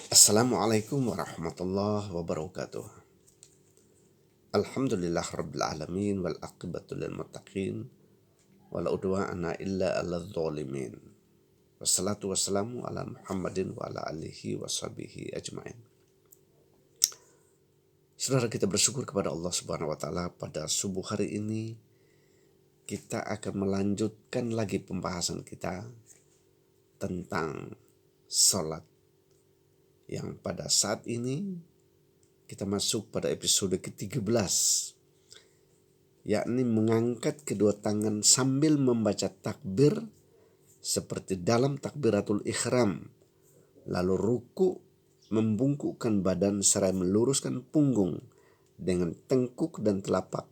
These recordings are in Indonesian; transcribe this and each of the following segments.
Assalamualaikum warahmatullahi wabarakatuh. Alhamdulillah rabbil alamin wal aqibatu lil muttaqin wala udwana illa 'alal zalimin. Wassalatu wassalamu ala Muhammadin wa ala alihi washabihi ajmain. Saudara, kita bersyukur kepada Allah Subhanahu wa taala pada subuh hari ini kita akan melanjutkan lagi pembahasan kita tentang salat yang pada saat ini kita masuk pada episode ke-13, yakni mengangkat kedua tangan sambil membaca takbir seperti dalam takbiratul ihram, lalu ruku, membungkukkan badan seraya meluruskan punggung dengan tengkuk dan telapak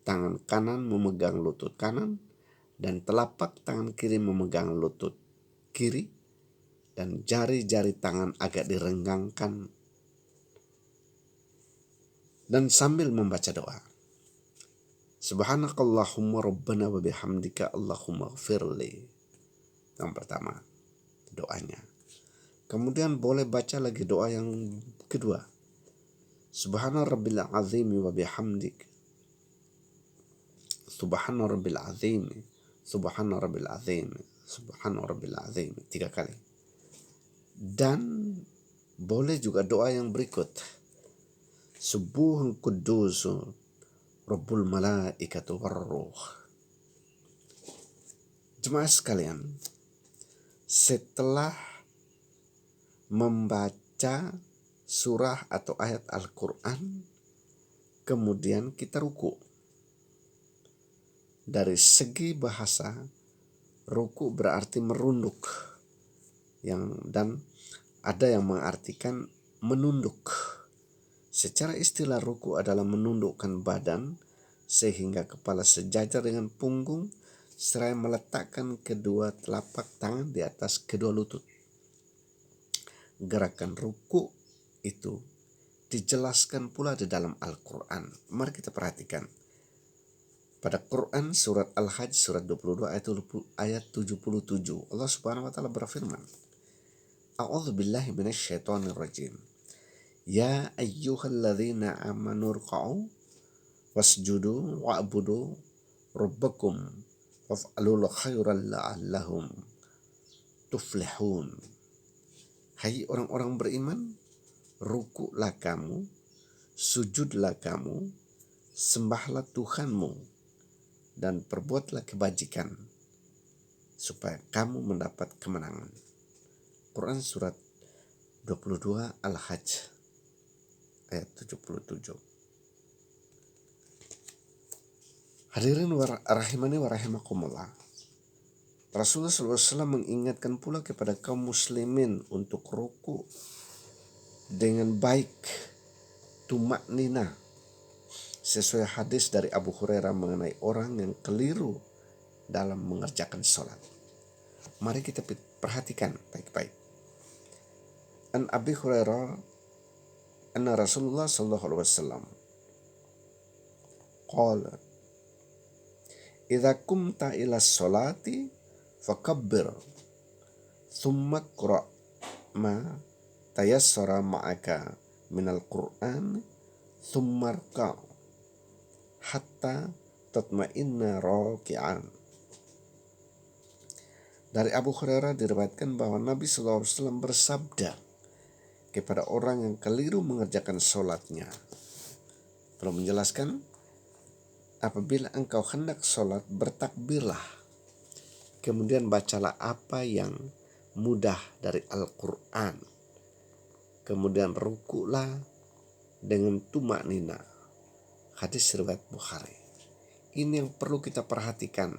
tangan kanan memegang lutut kanan dan telapak tangan kiri memegang lutut kiri, dan jari-jari tangan agak direnggangkan dan sambil membaca doa. Subhanakallahumma rabbana wa bihamdika Allahumma gfirli. Yang pertama, doanya. Kemudian boleh baca lagi doa yang kedua. Subhana rabbil azimi wa bihamdik. Subhana rabbil azimi. Subhana rabbil azimi. Subhana rabbil azimi. 3 kali. Dan boleh juga doa yang berikut. Subuhun kudusun Rabbul malaikatu warruh. Jemaah sekalian, setelah membaca surah atau ayat Al-Quran, kemudian kita ruku. Dari segi bahasa, ruku berarti merunduk, dan ada yang mengartikan menunduk. Secara istilah ruku adalah menundukkan badan sehingga kepala sejajar dengan punggung seraya meletakkan kedua telapak tangan di atas kedua lutut. Gerakan ruku itu dijelaskan pula di dalam Al-Quran. Mari kita perhatikan. Pada Quran surat Al-Hajj surat 22 ayat 77, Allah Subhanahu wa taala berfirman, A'udzubillahi minasyaitonirrajim. Ya ayyuhalladzina amanu ruk'u wasjudu wa'budu rabbakum waf'alul khairal la'allahum tuflihun. Hai orang-orang beriman, rukuklah kamu, sujudlah kamu, sembahlah Tuhanmu, dan perbuatlah kebajikan supaya kamu mendapat kemenangan. Quran surat 22 Al-Hajj ayat 77. Hadirin rahimani wa rahimakumullah. Rasulullah SAW mengingatkan pula kepada kaum muslimin untuk ruku dengan baik, tumak nina, sesuai hadis dari Abu Hurairah mengenai orang yang keliru dalam mengerjakan sholat. Mari kita perhatikan baik-baik. An Abi Hurairah anna Rasulullah sallallahu alaihi wasallam qala idza kumta ila sholati fakabbir thumma qra ma tayassara ma'aka minal Qur'an thumma rka' hatta tatma'inna raki'an. Dari Abu Hurairah diriwayatkan bahwa Nabi SAW bersabda kepada orang yang keliru mengerjakan sholatnya. Perlu menjelaskan, apabila engkau hendak sholat, bertakbirlah. Kemudian bacalah apa yang mudah dari Al-Quran. Kemudian rukulah dengan tumak nina. Hadis riwayat Bukhari. Ini yang perlu kita perhatikan.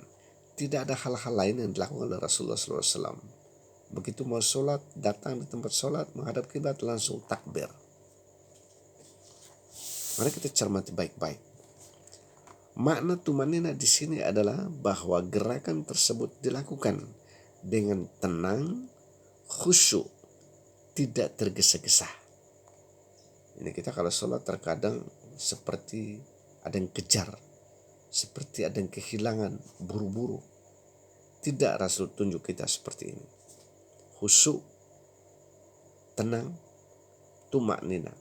Tidak ada hal-hal lain yang dilakukan oleh Rasulullah SAW. Begitu mau sholat, datang di tempat sholat, menghadap kiblat, langsung takbir. Mari kita cermati baik-baik. Makna tumanina di sini adalah bahwa gerakan tersebut dilakukan dengan tenang, khusyuk, tidak tergesa-gesa. Ini kita kalau sholat terkadang seperti ada yang kejar, seperti ada yang kehilangan, buru-buru. Tidak Rasul tunjuk kita seperti ini. Khusyuk, tenang, tumak nina,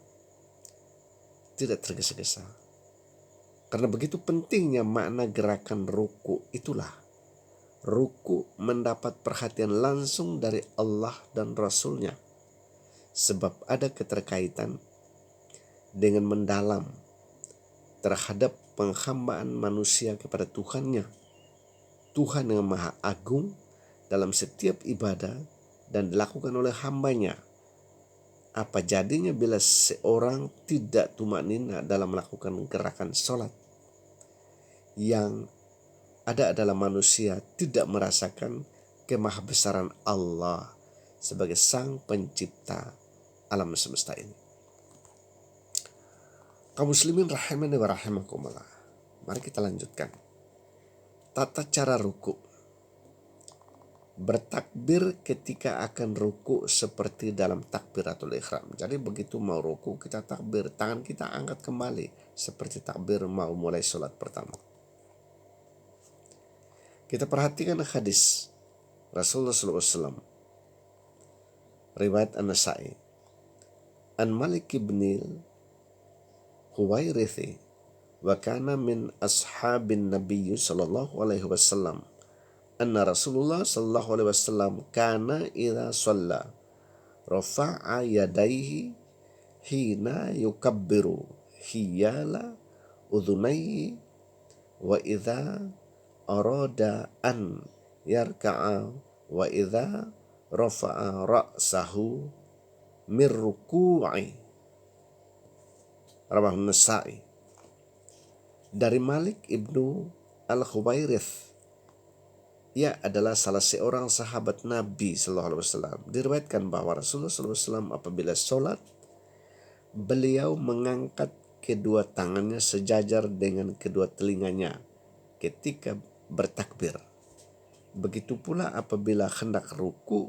tidak tergesa-gesa. Karena begitu pentingnya makna gerakan ruku itulah. Ruku mendapat perhatian langsung dari Allah dan Rasulnya. Sebab ada keterkaitan dengan mendalam terhadap penghambaan manusia kepada Tuhannya. Tuhan yang Maha Agung dalam setiap ibadah dan dilakukan oleh hambanya. Apa jadinya bila seorang tidak tumanina dalam melakukan gerakan sholat? Yang ada adalah manusia tidak merasakan kemahabesaran Allah sebagai sang pencipta alam semesta ini. Kaum muslimin rahimani wa rahimakumullah. Mari kita lanjutkan. Tata cara ruku. Bertakbir ketika akan ruku seperti dalam takbiratul ihram. Jadi begitu mau ruku kita takbir, tangan kita angkat kembali seperti takbir mau mulai sholat pertama. Kita perhatikan hadis Rasulullah SAW, riwayat An-Nasa'i, An Malik ibn Huwairithi wa kana min ashabin Nabi sallallahu alaihi wasallam anna Rasulullah sallallahu alaihi wasallam kana idza shalla rafa'a yadayhi hina yukabbiru hiyala udhunayhi wa idza arada an yarka'a wa idza rafa'a ra'sahu mir ruku'i. Rawahu Nasa'i. Dari Malik ibnu Al-Huwairith, ia adalah salah seorang sahabat Nabi Sallallahu Alaihi Wasallam. Diriwayatkan bahwa Rasulullah Sallallahu Alaihi Wasallam apabila sholat, beliau mengangkat kedua tangannya sejajar dengan kedua telinganya ketika bertakbir. Begitu pula apabila hendak ruku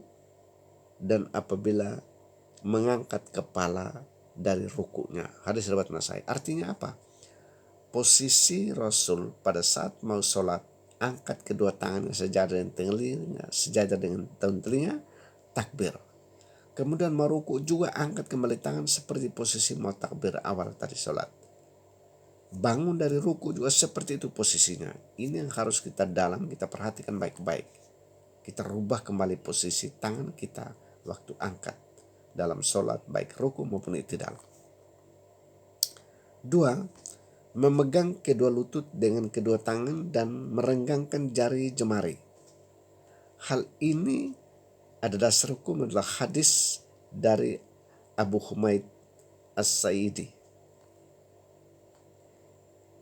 dan apabila mengangkat kepala dari rukunya. Hadis riwayat Nasa'i. Artinya apa? Posisi Rasul pada saat mau sholat, angkat kedua tangannya sejajar dengan telinga, takbir. Kemudian mau ruku juga angkat kembali tangan seperti posisi mau takbir awal tadi sholat. Bangun dari ruku juga seperti itu posisinya. Ini yang harus kita kita perhatikan baik-baik. Kita rubah kembali posisi tangan kita waktu angkat dalam sholat, baik ruku maupun i'tidal. 2. Memegang kedua lutut dengan kedua tangan dan merenggangkan jari jemari. Hal ini ada dasar hukum adalah hadis dari Abu Humaid As-Sa'idi.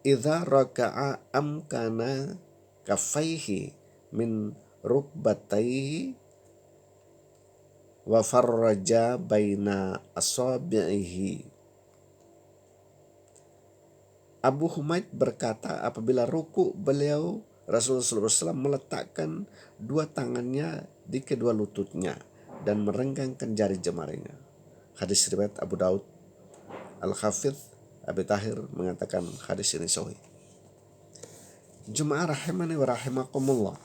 Idza raka'a amkana kafaihi min rukbataihi wa farraja baina asabi'ihi. Abu Humaid berkata apabila ruku beliau Rasulullah SAW meletakkan dua tangannya di kedua lututnya dan merenggangkan jari jemarinya. Hadis riwayat Abu Daud. Al-Hafidh Abi Tahir mengatakan hadis ini sahih. Jemaah rahimani wa rahimakumullah.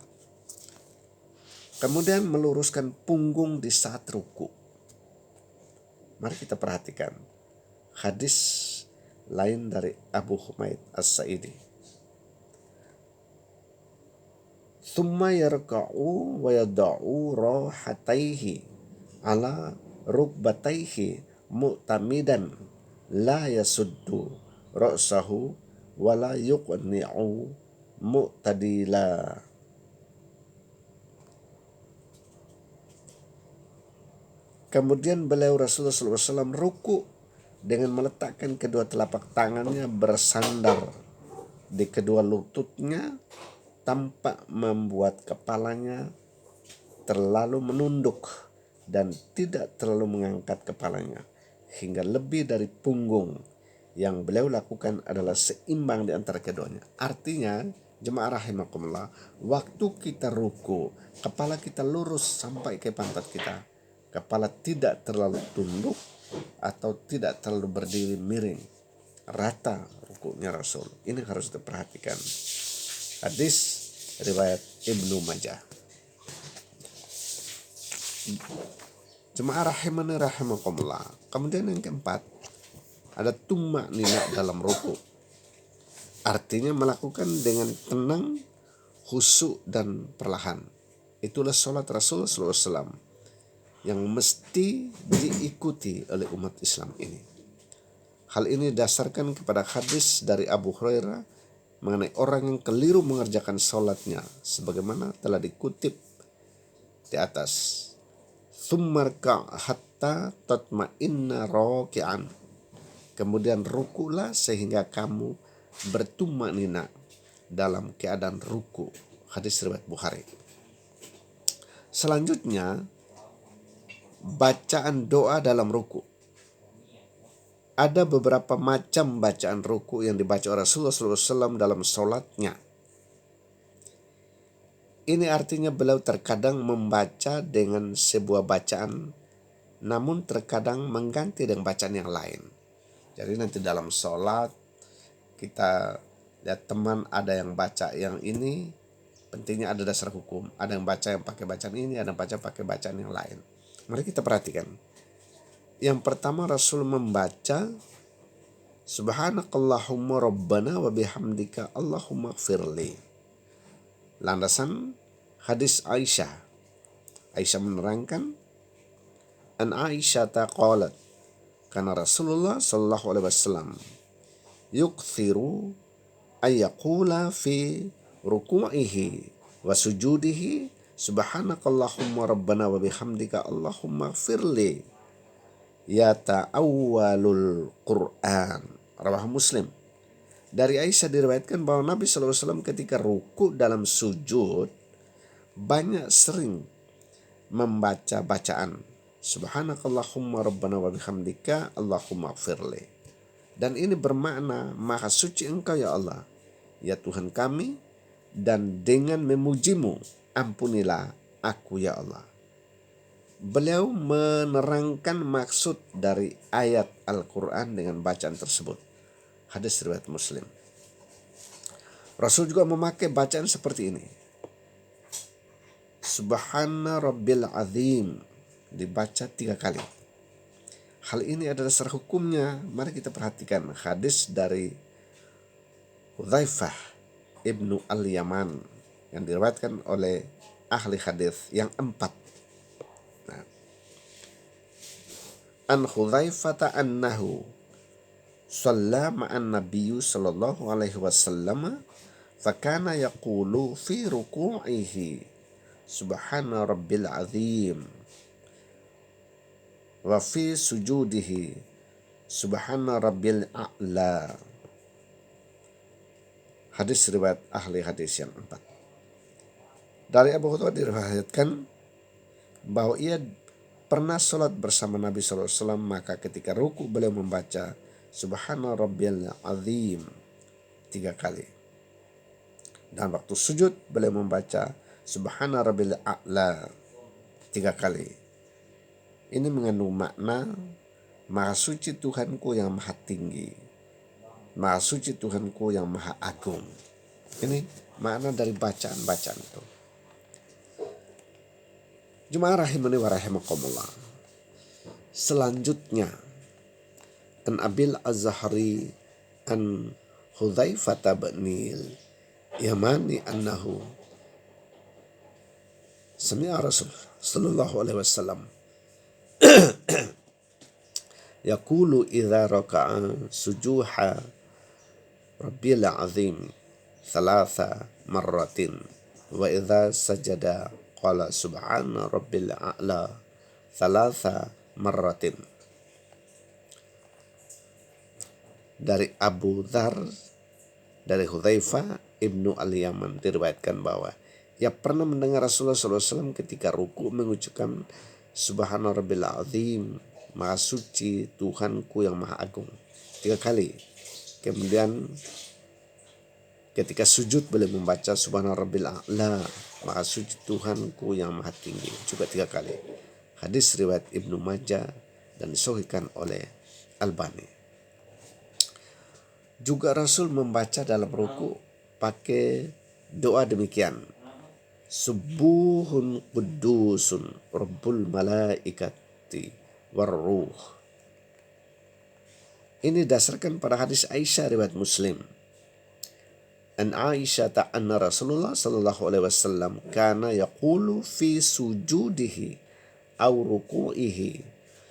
Kemudian meluruskan punggung di saat ruku. Mari kita perhatikan hadis lain dari Abu Humaid As-Sa'idi. Thumma yarka'u wa yada'u rahataihi ala rukbataihi mu'tamidan la yasuddu ra'sahu wa la yuqni'u mu'tadila. Kemudian beliau Rasulullah SAW ruku dengan meletakkan kedua telapak tangannya bersandar di kedua lututnya tanpa membuat kepalanya terlalu menunduk dan tidak terlalu mengangkat kepalanya hingga lebih dari punggung. Yang beliau lakukan adalah seimbang di antara keduanya. Artinya jemaah rahimakumullah, waktu kita ruku, kepala kita lurus sampai ke pantat kita. Kepala tidak terlalu tunduk atau tidak terlalu berdiri miring. Rata rukunya Rasul. Ini harus diperhatikan. Hadis riwayat Ibnu Majah. Jemaah rahimani rahimakumullah. Kemudian yang keempat, ada tumma nina dalam ruku. Artinya melakukan dengan tenang, khusyuk dan perlahan. Itulah sholat Rasul SAW yang mesti diikuti oleh umat Islam ini. Hal ini didasarkan kepada hadis dari Abu Hurairah mengenai orang yang keliru mengerjakan sholatnya, sebagaimana telah dikutip di atas. Tsummarka hatta tatma'inna raki'an. Kemudian rukulah sehingga kamu bertumanina dalam keadaan ruku. Hadis riwayat Bukhari. Selanjutnya, bacaan doa dalam ruku. Ada beberapa macam bacaan ruku yang dibaca Rasulullah SAW dalam sholatnya. Ini artinya beliau terkadang membaca dengan sebuah bacaan, namun terkadang mengganti dengan bacaan yang lain. Jadi nanti dalam sholat kita lihat teman ada yang baca yang ini, pentingnya ada dasar hukum. Ada yang baca yang pakai bacaan ini, ada yang baca pakai bacaan yang lain. Mari kita perhatikan. Yang pertama Rasul membaca Subhanakallahumma rabbana wa bihamdika Allahumma gfirli. Landasan hadis Aisyah. Aisyah menerangkan, an Aisyah taqalat, karena Rasulullah sallallahu alaihi wasallam yukthiru ayyaqula fi ruku'ihi wa sujudihi subhanakallahumma rabbana wa bihamdika Allahumma gfirli ya ta'awwalul Qur'an. Rawahu Muslim. Dari Aisyah diriwayatkan bahwa Nabi SAW ketika ruku dalam sujud banyak sering membaca bacaan Subhanakallahumma rabbana wa bihamdika Allahumma gfirli. Dan ini bermakna maha suci engkau ya Allah, ya Tuhan kami, dan dengan memujimu ampunilah aku ya Allah. Beliau menerangkan maksud dari ayat Al-Quran dengan bacaan tersebut. Hadis riwayat Muslim. Rasul juga memakai bacaan seperti ini. Subhana rabbil azim, dibaca 3 kali. Hal ini adalah dasar hukumnya. Mari kita perhatikan hadis dari Hudzaifah ibnu al-Yaman yang diriwayatkan oleh ahli hadis yang 4. An Hudzaifah annahu shalla ma'an nabiyyu sallallahu alaihi wasallam fakana yaqulu fi ruku'ihi subhana rabbil azim wa fi sujudihi subhana rabbil a'la. Hadis riwayat ahli hadis yang 4. Dari Abu Hurairah diriwayatkan bahwa ia pernah sholat bersama Nabi SAW, maka ketika ruku beliau membaca Subhana Rabbil Azim 3 kali. Dan waktu sujud beliau membaca Subhana Rabbil A'la 3 kali. Ini mengandung makna Maha suci Tuhanku yang maha tinggi, Maha suci Tuhanku yang maha agung. Ini makna dari bacaan-bacaan itu. Jemaah rahimani wa rahimakumullah. Selanjutnya, an Abil Az-Zahri an Hudzaifah bin Yamani annahu sami'a Rasul sallallahu alaihi wasallam yaqulu idza raka'a sujuha rabbil azim 3 marratin wa idza sajada qala subhana rabbil a'la 3 marratin. Dari Abu Dzar, dari Hudzaifah ibnu al-Yaman diriwayatkan bahwa ia pernah mendengar Rasulullah SAW ketika ruku mengucapkan Subhana Rabbil Azim, Maha suci Tuhanku yang maha agung 3 kali. Kemudian ketika sujud beliau membaca Subhana Rabbil A'la, Maha suci Tuhanku yang maha tinggi, juga 3 kali. Hadis riwayat Ibnu Majah dan disahihkan oleh Albani. Juga Rasul membaca dalam ruku pakai doa demikian. Subuhun qudusun rabbul malaikat nafti warruh. Ini dasarkan pada hadis Aisyah riwayat Muslim. An Aisyah anna Rasulullah sallallahu alaihi wasallam kana yaqulu fi sujudihi aw ruku'ihi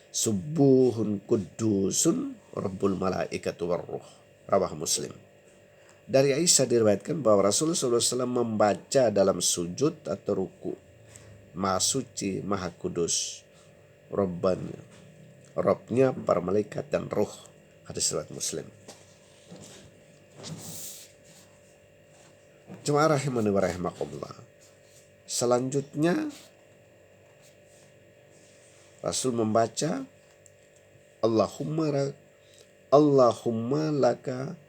subuhun kuddusun rabbul malaikatu warruh. Rawah Muslim. Dari Aisyah diriwayatkan bahwa Rasulullah SAW membaca dalam sujud atau ruku, Maha Suci, Maha Kudus, Robnya para malaikat dan roh. Hadis riwayat Muslim. Jemaah rahimani wa rahimakumullah. Selanjutnya Rasul membaca Allahumma laka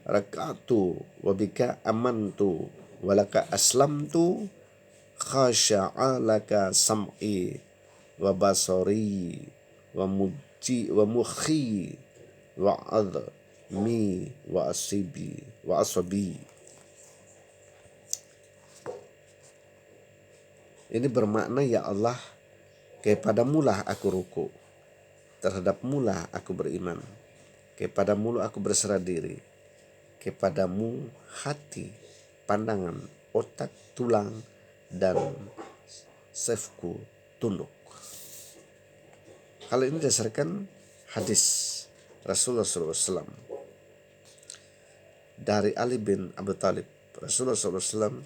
raka'tu wa bika amantu wa laka aslamtu khasha'a laka sam'i wa basari wa mukhi wa admi wa asabi. Ini bermakna, ya Allah, kepadamulah aku ruku, terhadapmulah aku beriman, kepadamu aku berserah diri, kepadamu hati, pandangan, otak, tulang, dan safku tunduk. Hal ini berdasarkan hadis Rasulullah SAW dari Ali bin Abi Thalib. Rasulullah SAW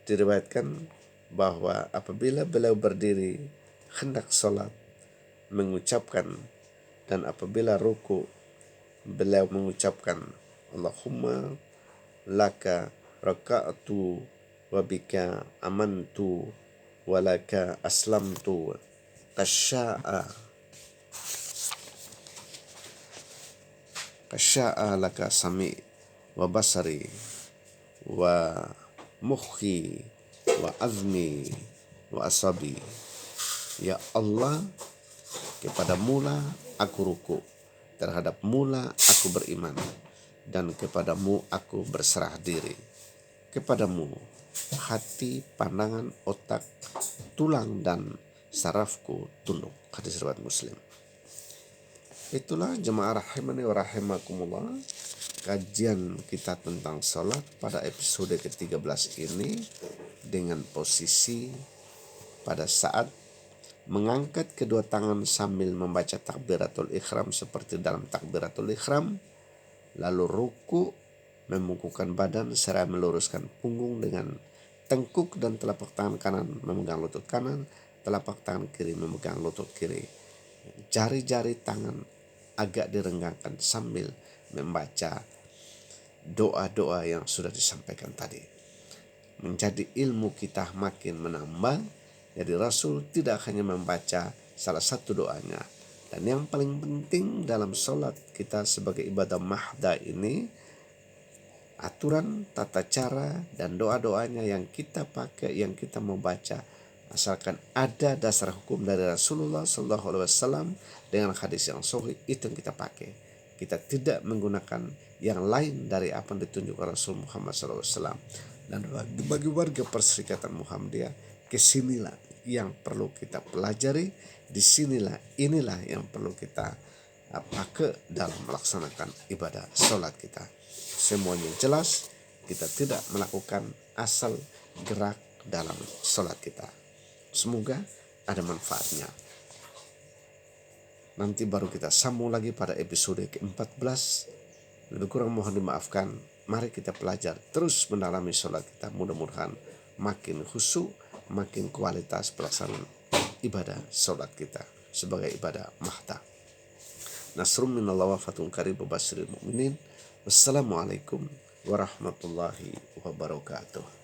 diriwayatkan bahwa apabila beliau berdiri hendak sholat mengucapkan, dan apabila ruku beliau mengucapkan Allahumma laka raka'tu wa bika amantu wa laka aslamtu kasya'a laka sami wa basari wa mukhi wa azmi wa asabi. Ya Allah, kepadamulah aku ruku, terhadapmulah aku beriman, dan kepadamu aku berserah diri, kepadamu hati, pandangan, otak, tulang, dan sarafku tunduk. Hadis riwayat Muslim. Itulah jemaah rahimani wa rahimakumullah, kajian kita tentang salat pada episode ke-13 ini, dengan posisi pada saat mengangkat kedua tangan sambil membaca takbiratul ihram seperti dalam takbiratul ihram, lalu ruku membungkukkan badan seraya meluruskan punggung dengan tengkuk dan telapak tangan kanan memegang lutut kanan, telapak tangan kiri memegang lutut kiri. Jari-jari tangan agak direnggangkan sambil membaca doa-doa yang sudah disampaikan tadi. Menjadi ilmu kita makin menambah. Jadi Rasul tidak hanya membaca salah satu doanya. Dan yang paling penting dalam sholat kita sebagai ibadah mahda ini, aturan, tata cara, dan doa-doanya yang kita pakai, yang kita mau baca, asalkan ada dasar hukum dari Rasulullah SAW dengan hadis yang sahih, itu yang kita pakai. Kita tidak menggunakan yang lain dari apa yang ditunjukkan Rasul Muhammad SAW. Dan bagi warga Perserikatan Muhammadiyah, kesinilah yang perlu kita pelajari, inilah yang perlu kita pakai dalam melaksanakan ibadah sholat kita. Semuanya jelas, kita tidak melakukan asal gerak dalam sholat kita. Semoga ada manfaatnya. Nanti baru kita sambung lagi pada episode ke-14. Lebih kurang mohon dimaafkan. Mari kita belajar terus mendalami sholat kita. Mudah-mudahan makin khusyuk, makin kualitas pelaksanaan ibadah sholat kita sebagai ibadah mahda. Nasrum minallah wa fatun qarib wa basyiril mu'minin. Wassalamualaikum warahmatullahi wabarakatuh.